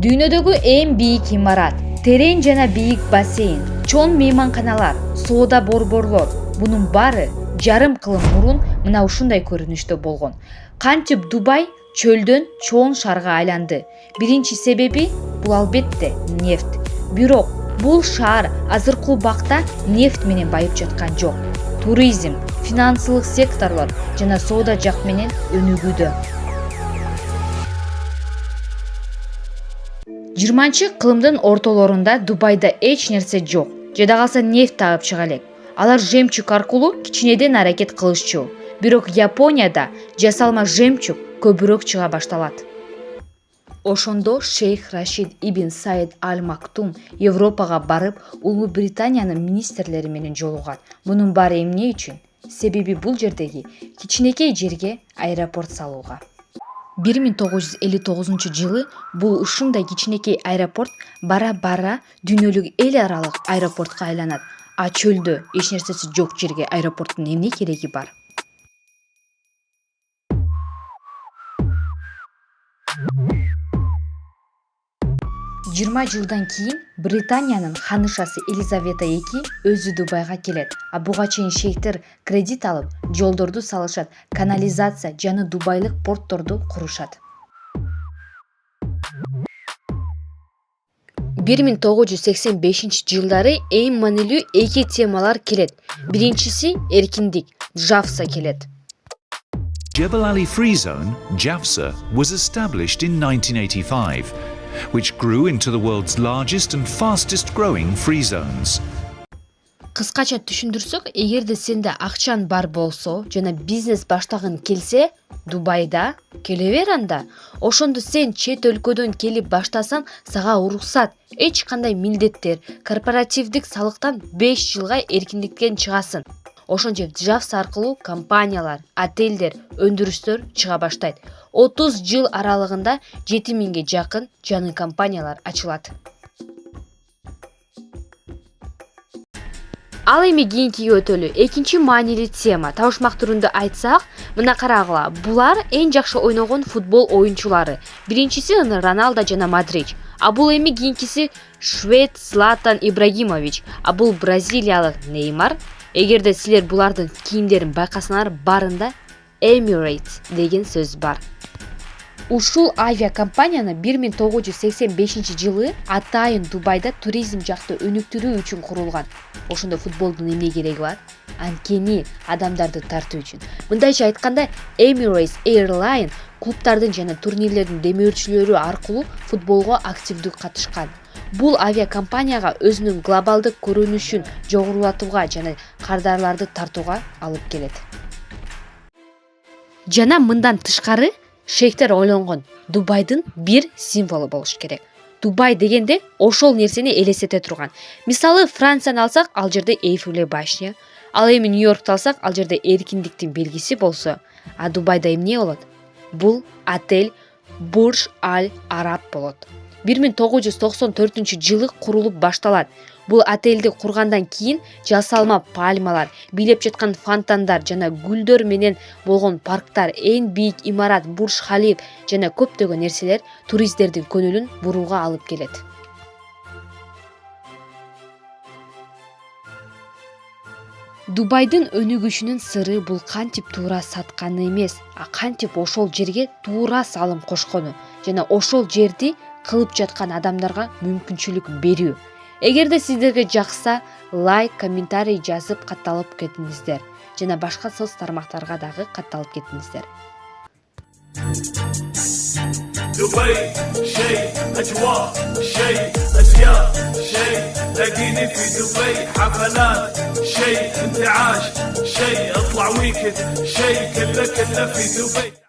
Дүйнөдөгү эң бийик имарат, терең жана бийик бассейн, чоң мейманканалар, соода борборлор — бунун баары жарым кылым мурун мына ушундай көрүнүштө болгон. Кантип Дубай чөлдөн чоң шаарга айланды? Биринчи себеби бул албетте нефть. Бирок бул шаар азыркы убакта нефть менен байып жаткан жок. Туризм, финансылык секторлор жана соода жак менен өнүгүүдө. 20-кылымдын ортолорунда Дубайда эч нерсе жок. Жада калса нефть тагып чыга элек. Алар жемчуг аркылуу кичинеден аракет кылышчу. Бирок Японияда жасалма жемчуг көбүрөөк чыга башталат. Ошондо шейх Рашид ибн Саид аль-Мактум Европага барып, Улуу Британиянын министрлери менен жолугат. Мунун баары эмне үчүн? Себеби бул жердеги кичинекей жерге аэропорт салууга. 1959-жылы бул ушундай кичинекей аэропорт бара-бара дүйнөлүк эл аралык аэропортко айланат. А чөлдө эч нерсеси жок жерге аэропорттун эмне кереги бар? Жыйырма жылдан кийин Британиянын ханышасы Елизавета II өзү Дубайга келет. А буга чейин шейхтер кредит алып, жолдорду салышат, канализация жана дубайлык портторду курушат. 1985-жылдары эң маанилүү эки темалар келет. Биринчиси эркиндик, JAFZA келет. Jebel Ali Free Zone, JAFZA, was established in 1985, which grew into the world's largest and fastest growing free zones. Кыскача түшүндүрсөк, эгерде сенде акчаң бар болсо жана бизнес баштагың келсе, Дубайда келе бер анда. Ошондо сен чет өлкөдөн келип баштасаң, сага уруксат, эч кандай милдеттер, корпоративдик салыктан 5 жылга эркиндиктен чыгасың. Ошончо JAFZA аркылуу компаниялар, отелдер, өндүрүштөр чыга баштайт. 30 жыл аралыгында 7000ге жакын жаңы компаниялар ачылат. Ал эми кийинкиге өтөлү. Экинчи маанилүү тема, табышмак түрүндө айтсак, мына карагыла, булар эң жакшы ойногон футбол оюнчулары. Биринчиси Роналдо жана Модрич. А бул эми кийинкиси швед Златан Ибрагимович. А бул бразилиялык Неймар. Эгерде силер булардын кийимдерин байкасаңар, барында Emirates деген сөз бар. Ушул авиакомпанияны 1985-жылы атайын Дубайда туризм жакты өнүктүрүү үчүн курулган. Ошондо футболдун эмне кереги бар? Анткени адамдарды тартуу үчүн. Мындайча айтканда, Emirates Airline клубдардын жана турнирлердин демөөрчүлөрү аркылуу футболго активдүү катышкан. Бул авиакомпанияга өзүнүн глобалдык көрүнүшүн жогорулатууга жана кардарларды тартууга алып келет. Жана мындан тышкары, шейхтер ойлонгон Дубайдын бир символу болуш керек. Дубай дегенде ошол нерсени элестете турган. Мисалы, Францияны алсак, ал жерде Эйфель башня, ал эми Нью-Йоркту алсак, ал жерде эркиндиктин белгиси болсо, а Дубайда эмне болот? Бул отель Бурж Аль Араб болот. 1994-жылы курулуп башталат. Бул отелди кургандан кийин жасалма пальмалар, бийлеп жаткан фонтандар жана гүлдөр менен болгон парктар, эң бийик имарат Бурж Халиф жана көптөгөн нерселер туристтердин көңүлүн бурууга алып келет. Дубайдын өнүгүшүнүн сыры бул кантип туура сатканы эмес, а кантип ошол жерге туура салым кошкону жана ошол жерди кылып жаткан адамдарга мүмкүнчүлүк берүү. Эгерде сиздерге жакса, лайк, комментарий жазып катталып кетиңиздер жана башка соц тармактарга дагы катталып кетиңиздер. دبي شيء أجواء شيء أزياء شيء تلاقيني في دبي حفلات شيء انتعاش شيء اطلع ويكند شيء كله في دبي.